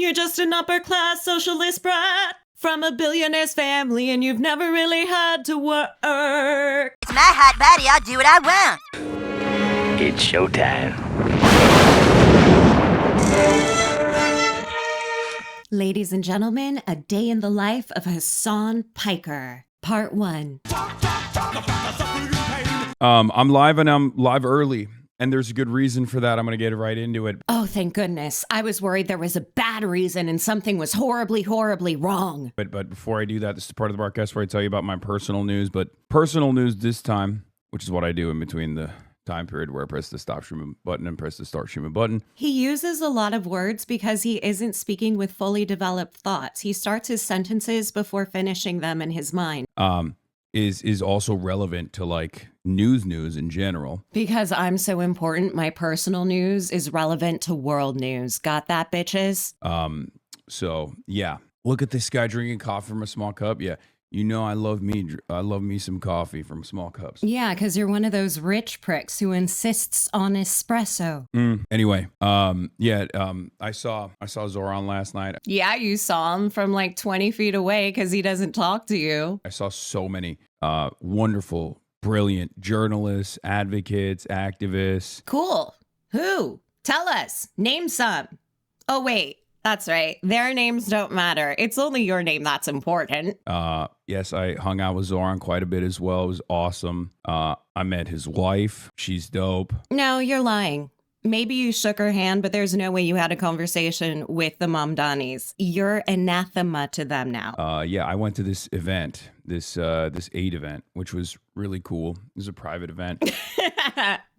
You're just an upper-class socialist brat from a billionaire's family, and you've never really had to work. It's my hot body, I'll do what I want. It's showtime. Ladies and gentlemen, a day in the life of Hasan Piker, Part 1. I'm live, and I'm live early, and there's a good reason for that. I'm going to get right into it. Oh, thank goodness. I was worried there was a bad reason and something was horribly, horribly wrong. But before I do that, this is part of the broadcast where I tell you about my personal news, but personal news this time, which is what I do in between the time period where I press the stop streaming button and press the start streaming button. He uses a lot of words because he isn't speaking with fully developed thoughts. He starts his sentences before finishing them in his mind. Is also relevant to like news in general. Because I'm so important, my personal news is relevant to world news. Got that, bitches? So yeah, look at this guy drinking coffee from a small cup. Yeah. You know, I love me some coffee from small cups. Yeah, because you're one of those rich pricks who insists on espresso. Anyway, I saw Zoran last night. Yeah, you saw him from like 20 feet away because he doesn't talk to you. I saw so many wonderful, brilliant journalists, advocates, activists. Cool. Who? Tell us. Name some. Oh, wait. That's right. Their names don't matter. It's only your name that's important. Yes, I hung out with Zoran quite a bit as well. It was awesome. I met his wife. She's dope. No, you're lying. Maybe you shook her hand, but there's no way you had a conversation with the Mamdanis. You're anathema to them now. Yeah, I went to this event, this aid event, which was really cool. It was a private event.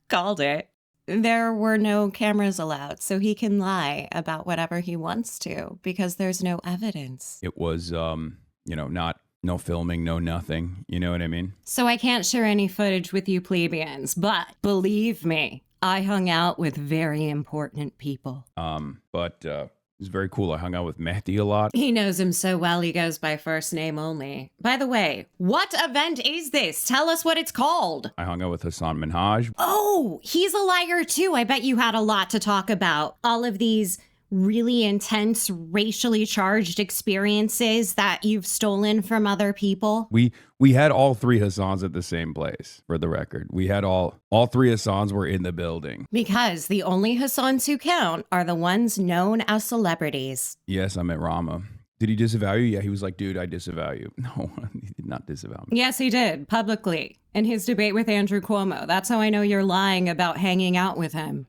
Called it. There were no cameras allowed, so he can lie about whatever he wants to because there's no evidence. It was, no filming, no nothing. You know what I mean? So I can't share any footage with you plebeians, but believe me, I hung out with very important people. It was very cool. I hung out with Mehdi a lot. He knows him so well, he goes by first name only. By the way, what event is this? Tell us what it's called. I hung out with Hasan Minhaj. Oh, he's a liar too. I bet you had a lot to talk about. All of these really intense, racially charged experiences that you've stolen from other people. We had all three Hassans at the same place, for the record. We had all three Hassans were in the building. Because the only Hassans who count are the ones known as celebrities. Yes, I met Rama. Did he disavow you? Yeah, he was like, dude, I disavow you. No, he did not disavow me. Yes, he did, publicly. In his debate with Andrew Cuomo. That's how I know you're lying about hanging out with him.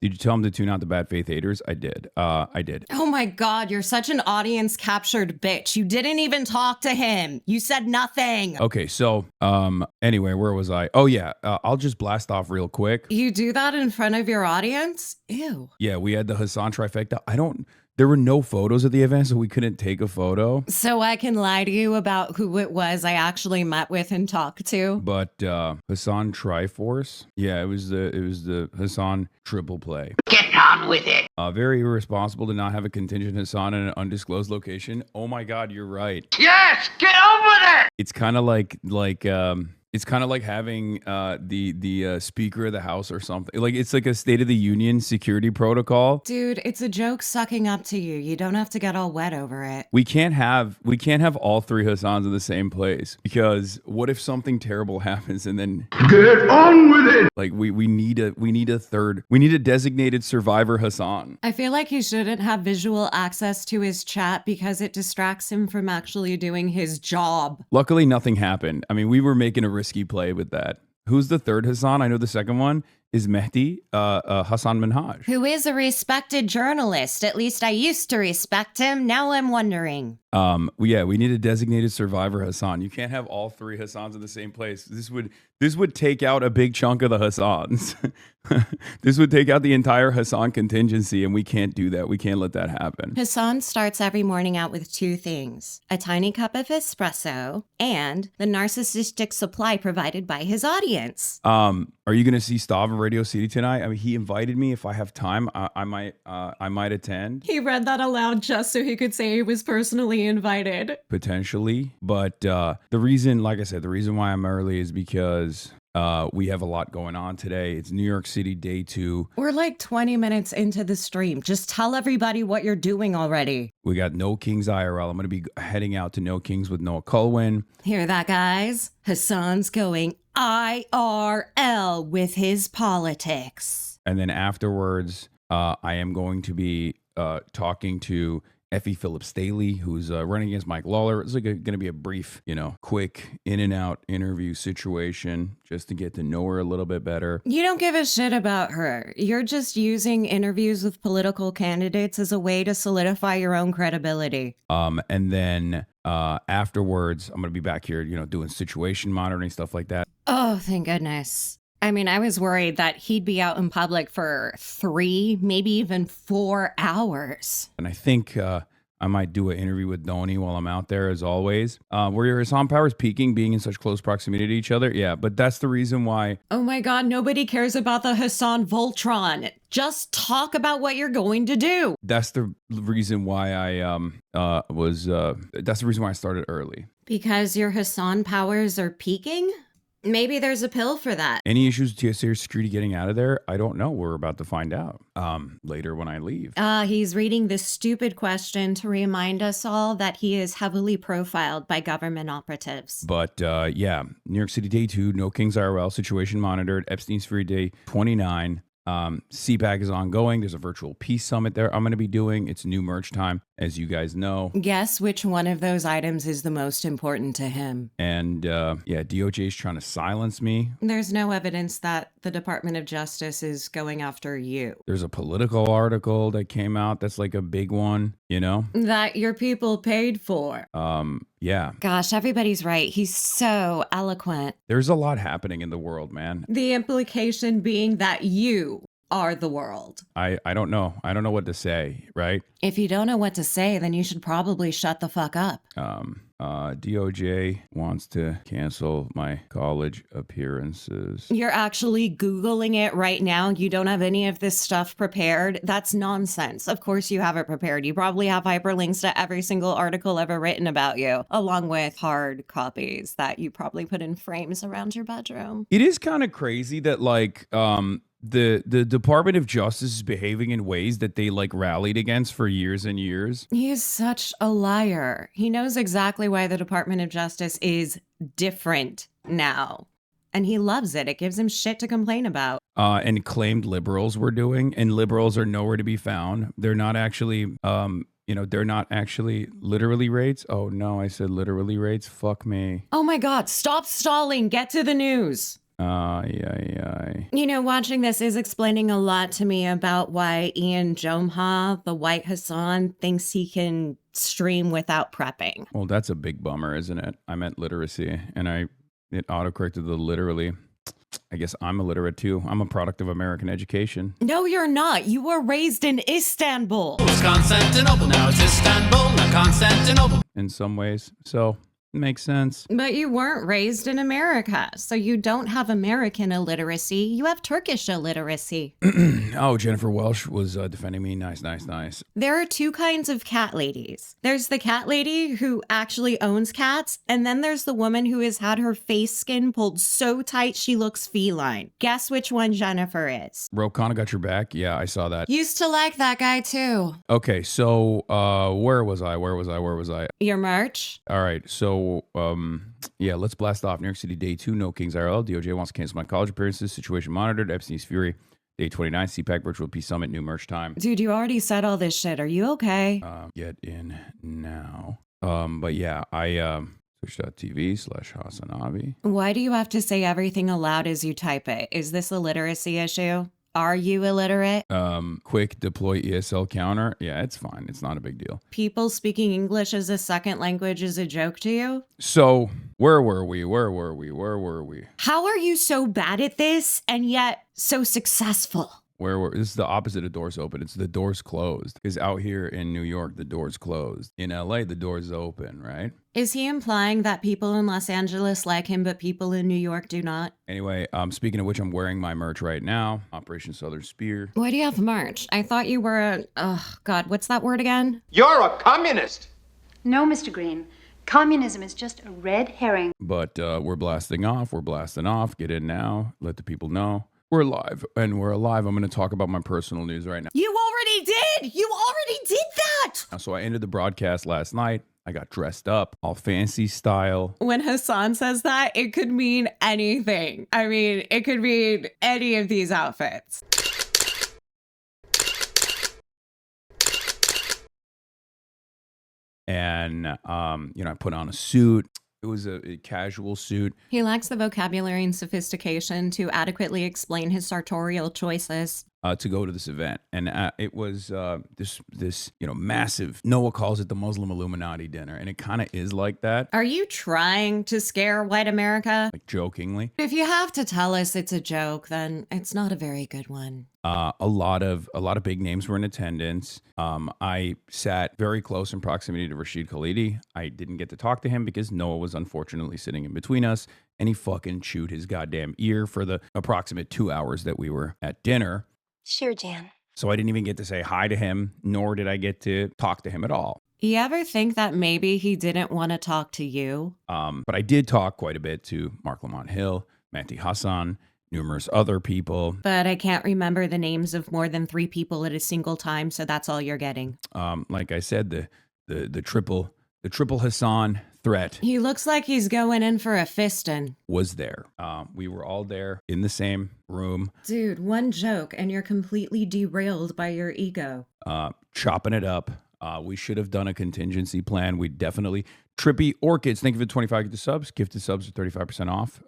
Did you tell him to tune out the bad faith haters? I did. I did. Oh my God, you're such an audience captured bitch. You didn't even talk to him. You said nothing. Okay, so anyway, where was I? Oh yeah, I'll just blast off real quick. You do that in front of your audience? Ew. Yeah, we had the Hasan trifecta. There were no photos at the event, so we couldn't take a photo. So I can lie to you about who it was I actually met with and talked to. But Hasan Triforce, yeah, it was the Hasan triple play. Get on with it. Very irresponsible to not have a contingent Hasan in an undisclosed location. Oh my God, you're right. Yes, get on with it. It's kind of like it's kind of like having the Speaker of the House or something. Like it's like a State of the Union security protocol. Dude, it's a joke sucking up to you. You don't have to get all wet over it. We can't have all three Hassans in the same place because what if something terrible happens and then Get on with it. like we need a designated survivor Hasan. I feel like he shouldn't have visual access to his chat because it distracts him from actually doing his job. Luckily, nothing happened. I mean, we were making a risky play with that. Who's the third Hasan? I know the second one is Mehdi, Hasan Minhaj. Who is a respected journalist. At least I used to respect him. Now I'm wondering. We need a designated survivor Hasan. You can't have all three Hassans in the same place. This would take out a big chunk of the Hassans. This would take out the entire Hasan contingency, and we can't do that. We can't let that happen. Hasan starts every morning out with two things: a tiny cup of espresso and the narcissistic supply provided by his audience. Are you going to see Stav in Radio City tonight? I mean, he invited me. If I have time, I might attend. He read that aloud just so he could say he was personally invited. Potentially. But the reason, like I said, the reason why I'm early is because We have a lot going on today. It's New York City day 2. We're like 20 minutes into the stream. Just tell everybody what you're doing already. We got No Kings IRL. I'm going to be heading out to No Kings with Noah Culwin. Hear that, guys? Hasan's going IRL with his politics. And then afterwards, I am going to be talking to Effie Phillips Staley, who's running against Mike Lawler. It's like going to be a brief, quick in and out interview situation just to get to know her a little bit better. You don't give a shit about her. You're just using interviews with political candidates as a way to solidify your own credibility. And then afterwards, I'm going to be back here, doing situation monitoring, stuff like that. Oh, thank goodness. I mean, I was worried that he'd be out in public for 3, maybe even 4 hours. And I think I might do an interview with Dhoni while I'm out there, as always. Were your Hasan powers peaking, being in such close proximity to each other? Yeah, but that's the reason why. Oh my God, nobody cares about the Hasan Voltron. Just talk about what you're going to do. That's the reason why that's the reason why I started early. Because your Hasan powers are peaking? Maybe there's a pill for that. Any issues with TSA or security getting out of there? I don't know. We're about to find out later when I leave. He's reading this stupid question to remind us all that he is heavily profiled by government operatives. But yeah, New York City day 2, No Kings IRL, situation monitored, Epstein's Free day 29. CPAC is ongoing. There's a virtual peace summit there I'm going to be doing. It's new merch time, as you guys know. Guess which one of those items is the most important to him. And yeah, DOJ is trying to silence me. There's no evidence that the Department of Justice is going after you. There's a political article that came out that's like a big one, That your people paid for. Yeah. Gosh, everybody's right. He's so eloquent. There's a lot happening in the world, man. The implication being that you are the world. I don't know. I don't know what to say, right? If you don't know what to say, then you should probably shut the fuck up. DOJ wants to cancel my college appearances. You're actually Googling it right now. You don't have any of this stuff prepared. That's nonsense. Of course you have it prepared. You probably have hyperlinks to every single article ever written about you, along with hard copies that you probably put in frames around your bedroom. It is kind of crazy that the Department of Justice is behaving in ways that they rallied against for years and years. He is such a liar. He knows exactly why the Department of Justice is different now. And he loves it. It gives him shit to complain about. And claimed liberals were doing, and liberals are nowhere to be found. They're not actually, they're not actually literally rates. Oh no, I said literally rates. Fuck me. Oh my God, stop stalling. Get to the news. Yeah. Watching this is explaining a lot to me about why Ian Jomha, the white Hasan, thinks he can stream without prepping. Well, that's a big bummer, isn't it? I meant literacy, and it autocorrected the literally. I guess I'm illiterate too. I'm a product of American education. No, you're not. You were raised in Istanbul. It was Constantinople, now it's Istanbul, not Constantinople. In some ways, so. Makes sense. But you weren't raised in America, so you don't have American illiteracy. You have Turkish illiteracy. Oh, Jennifer Welsh was defending me. Nice. There are 2 kinds of cat ladies. There's the cat lady who actually owns cats, and then there's the woman who has had her face skin pulled so tight she looks feline. Guess which one Jennifer is? Rokana got your back? Yeah, I saw that. Used to like that guy too. Okay, so where was I? Your merch? All right, so yeah, let's blast off. New York City day 2, No Kings IRL. DOJ wants to cancel my college appearances. Situation monitored. Epstein's Fury. Day 29, CPAC Virtual Peace Summit. New merch time. Dude, you already said all this shit. Are you okay? Get in now. But yeah, I Twitch.tv/Hasanabi. Why do you have to say everything aloud as you type it? Is this a literacy issue? Are you illiterate? Quick deploy ESL counter. Yeah, it's fine. It's not a big deal. People speaking English as a second language is a joke to you? So where were we? How are you so bad at this and yet so successful? This is the opposite of doors open. It's the doors closed. Because out here in New York, the door's closed. In LA, the door's open, right? Is he implying that people in Los Angeles like him, but people in New York do not? Anyway, speaking of which, I'm wearing my merch right now. Operation Southern Spear. Why do you have merch? I thought you were oh God, what's that word again? You're a communist. No, Mr. Green. Communism is just a red herring. But we're blasting off. We're blasting off. Get in now. Let the people know. We're live. And we're alive. I'm going to talk about my personal news right now. You already did! You already did that! So I ended the broadcast last night. I got dressed up, all fancy style. When Hasan says that, it could mean anything. I mean, it could mean any of these outfits. And, I put on a suit. It was a casual suit. He lacks the vocabulary and sophistication to adequately explain his sartorial choices. To go to this event. And it was this massive, Noah calls it the Muslim Illuminati dinner. And it kind of is like that. Are you trying to scare white America? Like jokingly. If you have to tell us it's a joke, then it's not a very good one. A lot of big names were in attendance. I sat very close in proximity to Rashid Khalidi. I didn't get to talk to him because Noah was unfortunately sitting in between us, and he fucking chewed his goddamn ear for the approximate 2 hours that we were at dinner. Sure, Jan. So I didn't even get to say hi to him, nor did I get to talk to him at all. You ever think that maybe he didn't want to talk to you? But I did talk quite a bit to Mark Lamont Hill, Mehdi Hassan, numerous other people. But I can't remember the names of more than 3 people at a single time, so that's all you're getting. Like I said, the triple Hassan threat. He looks like he's going in for a fistin'. Was there. We were all there in the same room. Dude, one joke and you're completely derailed by your ego. Chopping it up. We should have done a contingency plan. We definitely... Trippy Orchids, thank you for the 25 gifted subs. Gifted subs are 35% off.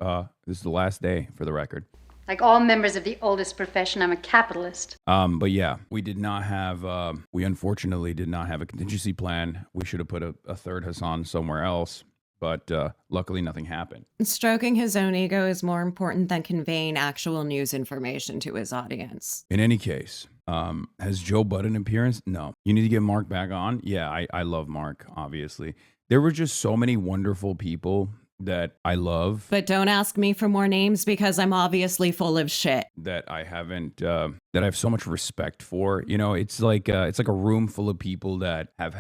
This is the last day, for the record. Like all members of the oldest profession, I'm a capitalist. But yeah, we did not have... we unfortunately did not have a contingency plan. We should have put a third Hassan somewhere else. But luckily, nothing happened. Stroking his own ego is more important than conveying actual news information to his audience. In any case, has Joe Budden an appearance? No. You need to get Mark back on? Yeah, I love Mark, obviously. There were just so many wonderful people that I love. But don't ask me for more names because I'm obviously full of shit. That I haven't, that I have so much respect for. You know, it's like a room full of people that have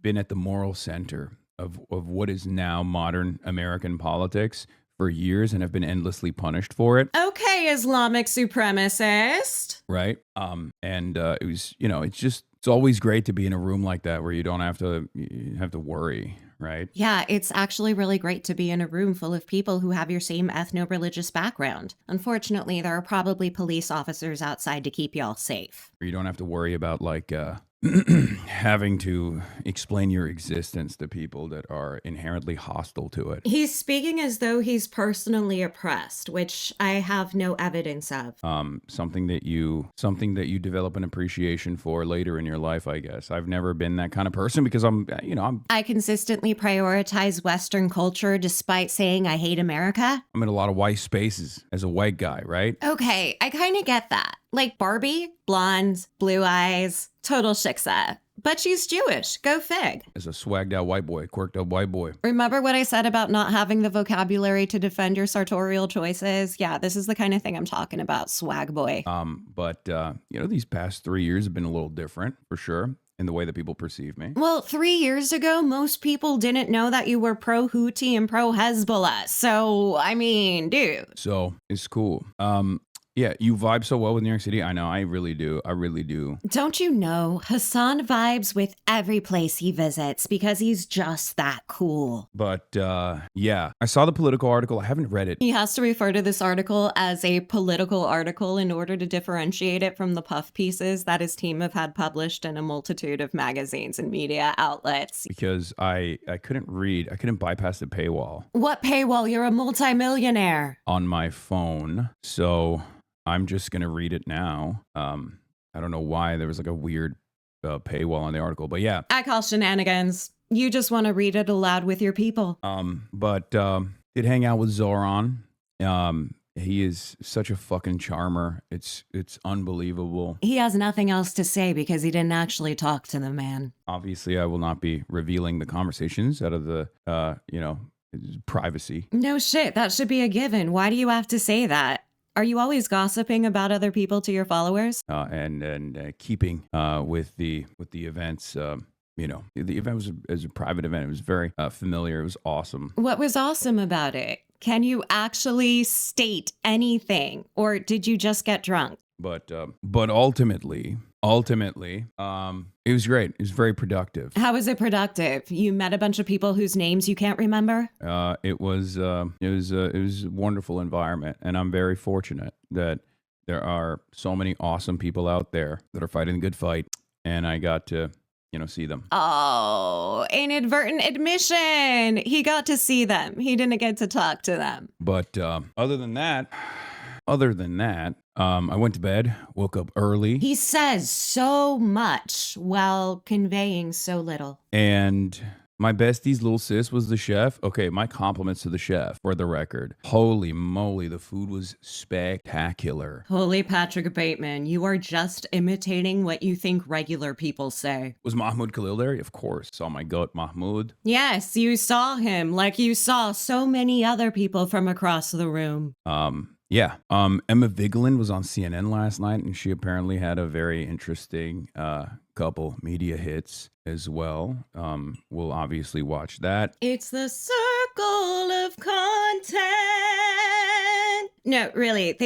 been at the moral center of what is now modern American politics for years and have been endlessly punished for it. Okay, Islamic supremacist. Right. And it was, it's always great to be in a room like that where you don't have to worry. Right. Yeah, it's actually really great to be in a room full of people who have your same ethno-religious background. Unfortunately, there are probably police officers outside to keep y'all safe. You don't have to worry about having to explain your existence to people that are inherently hostile to it. He's speaking as though he's personally oppressed, which I have no evidence of. Something that you develop an appreciation for later in your life, I guess. I've never been that kind of person because I consistently prioritize Western culture despite saying I hate America. I'm in a lot of white spaces as a white guy, right? Okay, I kind of get that. Like Barbie, blonde, blue eyes, total shiksa. But she's Jewish. Go fig. As a swagged out white boy, quirked up white boy. Remember what I said about not having the vocabulary to defend your sartorial choices? Yeah, this is the kind of thing I'm talking about, swag boy. But these past 3 years have been a little different, for sure, in the way that people perceive me. Well, 3 years ago, most people didn't know that you were pro-Houthi and pro-Hezbollah. So, I mean, dude. So, it's cool. Yeah, you vibe so well with New York City. I know, I really do. I really do. Don't you know, Hasan vibes with every place he visits because he's just that cool. But, yeah, I saw the Political article. I haven't read it. He has to refer to this article as a political article in order to differentiate it from the puff pieces that his team have had published in a multitude of magazines and media outlets. Because I couldn't read. I couldn't bypass the paywall. What paywall? You're a multimillionaire. On my phone. So... I'm just going to read it now. I don't know why there was like a weird paywall on the article, but yeah. I call shenanigans. You just want to read it aloud with your people. But did hang out with Zoran. He is such a fucking charmer. It's unbelievable. He has nothing else to say because he didn't actually talk to the man. Obviously, I will not be revealing the conversations out of the, privacy. No shit. That should be a given. Why do you have to say that? Are you always gossiping about other people to your followers? And keeping with the events The event was a private event. It was very familiar. It was awesome. What was awesome about it? Can you actually state anything, or did you just get drunk? But ultimately, it was great. It was very productive. How was it productive? You met a bunch of people whose names you can't remember? It was a wonderful environment, and I'm very fortunate that there are so many awesome people out there that are fighting the good fight, and I got to see them. Oh, inadvertent admission. He got to see them. He didn't get to talk to them. But other than that, I went to bed, woke up early. He says so much while conveying so little. And my bestie's little sis was the chef. Okay, my compliments to the chef, for the record. Holy moly, the food was spectacular. Holy Patrick Bateman, you are just imitating what you think regular people say. Was Mahmoud Khalil there? Of course. Saw my goat, Mahmoud. Yes, you saw him like you saw so many other people from across the room. Yeah. Emma Vigeland was on CNN last night, and she apparently had a very interesting couple media hits as well. We'll obviously watch that. It's the circle of content. No, really,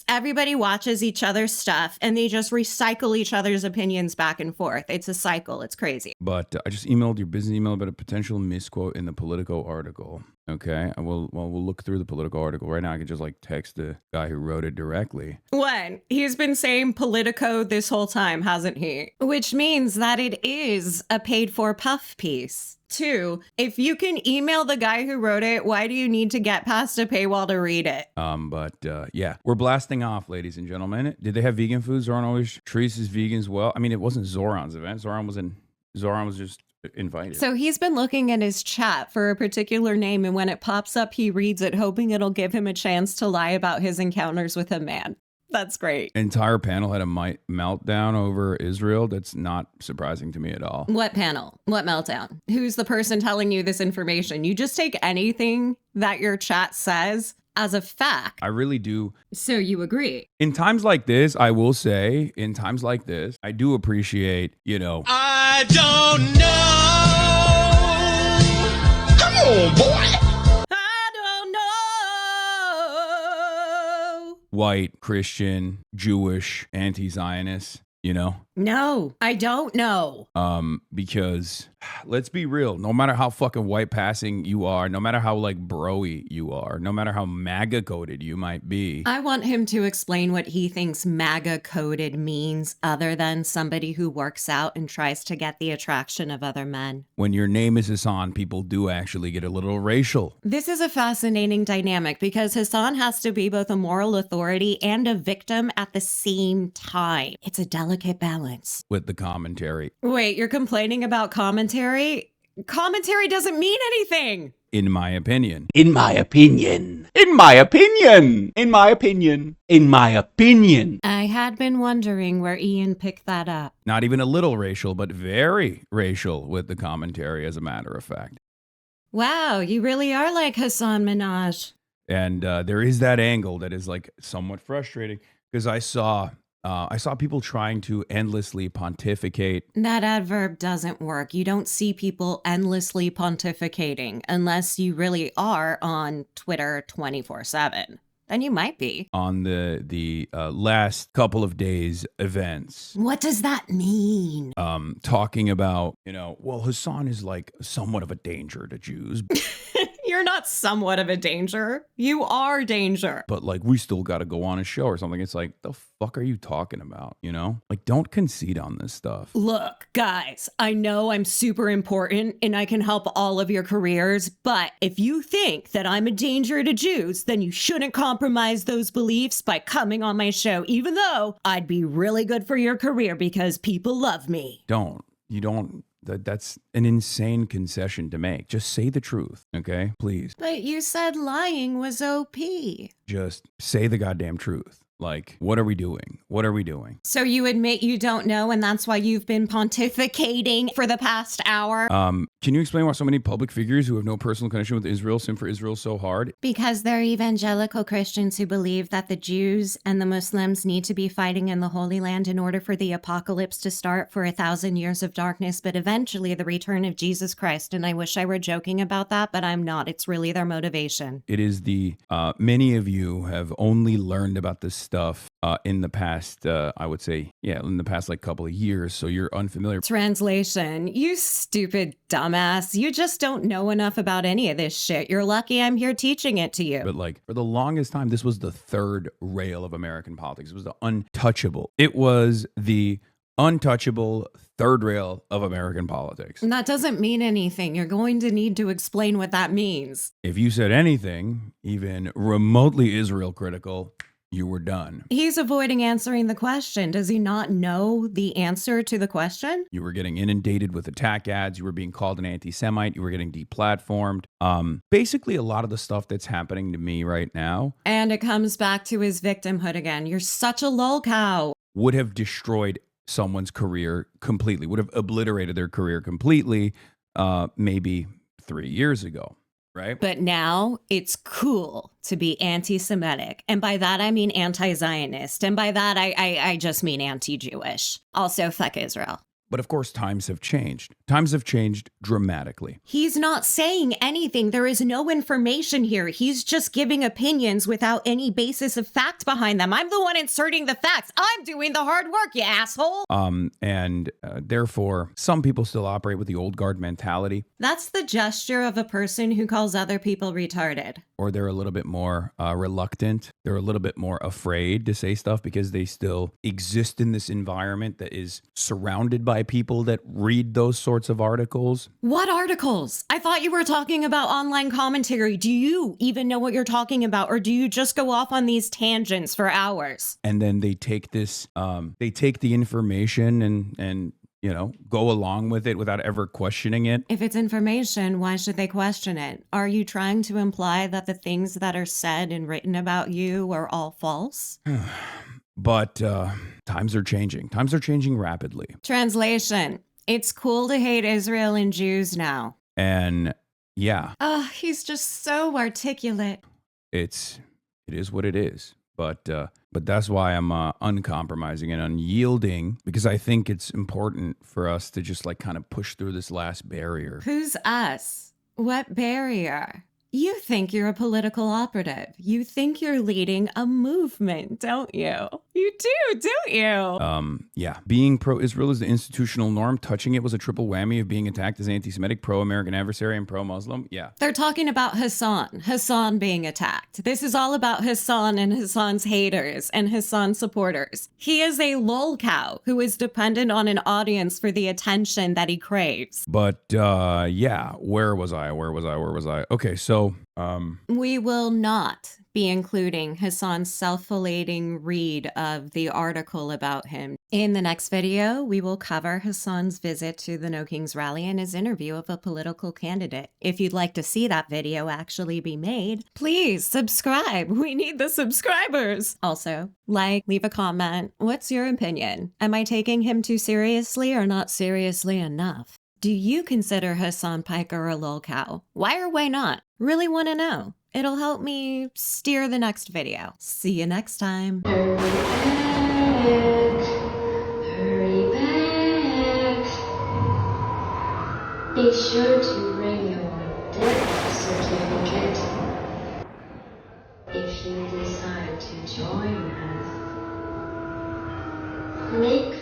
everybody watches each other's stuff and they just recycle each other's opinions back and forth. It's a cycle. It's crazy. But I just emailed your business email about a potential misquote in the Politico article. Okay, we'll look through the Politico article right now. I can just text the guy who wrote it directly. One, he's been saying Politico this whole time, hasn't he? Which means that it is a paid-for puff piece. Two, if you can email the guy who wrote it, why do you need to get past a paywall to read it? Yeah, we're blasting off, ladies and gentlemen. Did they have vegan food? Zoran always treats his vegans well. I mean, it wasn't Zoran's event. Zoran was just invited. So he's been looking at his chat for a particular name, and when it pops up, he reads it, hoping it'll give him a chance to lie about his encounters with a man. That's great. Entire panel had a meltdown over Israel. That's not surprising to me at all. What panel? What meltdown? Who's the person telling you this information? You just take anything that your chat says as a fact. I really do. So you agree? In times like this, I will say, I do appreciate, I don't know. Come on, boy. I don't know. white, Christian, Jewish, anti-Zionist, No, I don't know. Because let's be real, no matter how fucking white passing you are, no matter how bro-y you are, no matter how MAGA coded you might be. I want him to explain what he thinks MAGA coded means, other than somebody who works out and tries to get the attraction of other men. When your name is Hasan, people do actually get a little racial. This is a fascinating dynamic because Hasan has to be both a moral authority and a victim at the same time. It's a delicate balance. With the commentary. Wait, you're complaining about commentary? Commentary doesn't mean anything. In my opinion. In my opinion. In my opinion. In my opinion. In my opinion. I had been wondering where Ian picked that up. Not even a little racial, but very racial with the commentary, as a matter of fact. Wow, you really are like Hasan Minhaj. And there is that angle that is somewhat frustrating because I saw people trying to endlessly pontificate. That adverb doesn't work. You don't see people endlessly pontificating unless you really are on Twitter 24/7. Then you might be. On the last couple of days events. What does that mean? Talking about, well, Hasan is somewhat of a danger to Jews. You're not somewhat of a danger. You are danger. But we still got to go on a show or something. It's the fuck are you talking about? Don't concede on this stuff. Look, guys, I know I'm super important and I can help all of your careers, but if you think that I'm a danger to Jews, then you shouldn't compromise those beliefs by coming on my show, even though I'd be really good for your career because people love me. You don't. That's an insane concession to make. Just say the truth, okay? Please. But you said lying was OP. Just say the goddamn truth, Like, what are we doing? What are we doing? So you admit you don't know, and that's why you've been pontificating for the past hour? Can you explain why so many public figures who have no personal connection with Israel sin for Israel so hard? Because they're evangelical Christians who believe that the Jews and the Muslims need to be fighting in the Holy Land in order for the apocalypse to start for 1,000 years of darkness, but eventually the return of Jesus Christ. And I wish I were joking about that, but I'm not. It's really their motivation. It is many of you have only learned about this stuff in the past, I would say, in the past like couple of years. So you're unfamiliar. Translation, you stupid dumbass. You just don't know enough about any of this shit. You're lucky I'm here teaching it to you. But like for the longest time, this was the third rail of American politics. It was the untouchable. It was the untouchable third rail of American politics. And that doesn't mean anything. You're going to need to explain what that means. If you said anything, even remotely Israel critical, you were done. He's avoiding answering the question. Does he not know the answer to the question? You were getting inundated with attack ads. You were being called an anti-Semite. You were getting deplatformed. Basically, a lot of the stuff that's happening to me right now. And it comes back to his victimhood again. You're such a lol cow. Would have destroyed someone's career completely, would have obliterated their career completely maybe 3 years ago. Right. But now it's cool to be anti-Semitic. And by that, I mean anti-Zionist. And by that, I just mean anti-Jewish. Also, fuck Israel. But of course, times have changed. Times have changed dramatically. He's not saying anything. There is no information here. He's just giving opinions without any basis of fact behind them. I'm the one inserting the facts. I'm doing the hard work, you asshole. Therefore, some people still operate with the old guard mentality. That's the gesture of a person who calls other people retarded. Or they're a little bit more reluctant. They're a little bit more afraid to say stuff because they still exist in this environment that is surrounded by people that read those sorts of articles. What articles? I thought you were talking about online commentary. Do you even know what you're talking about? Or do you just go off on these tangents for hours? And then they take this, they take the information and go along with it without ever questioning it. If it's information, why should they question it? Are you trying to imply that the things that are said and written about you are all false? But times are changing. Times are changing rapidly. Translation. It's cool to hate Israel and Jews now. And yeah. He's just so articulate. It is what it is. But that's why I'm uncompromising and unyielding, because I think it's important for us to just like kind of push through this last barrier. Who's us? What barrier? You think you're a political operative. You think you're leading a movement, don't you? You do, don't you? Yeah. Being pro-Israel is the institutional norm. Touching it was a triple whammy of being attacked as anti-Semitic, pro-American adversary, and pro-Muslim. Yeah. They're talking about Hasan being attacked. This is all about Hasan and Hasan's haters and Hasan's supporters. He is a lol cow who is dependent on an audience for the attention that he craves. But yeah, where was I? Okay, so we will not be including Hasan's self-flating read of the article about him. In the next video, we will cover Hasan's visit to the No Kings rally and his interview of a political candidate. If you'd like to see that video actually be made, please subscribe. We need the subscribers. Also, leave a comment. What's your opinion? Am I taking him too seriously or not seriously enough? Do you consider Hasan Piker a lol cow? Why or why not? Really want to know. It'll help me steer the next video. See you next time. Hurry back. Be sure to bring your death certificate if you decide to join us. Make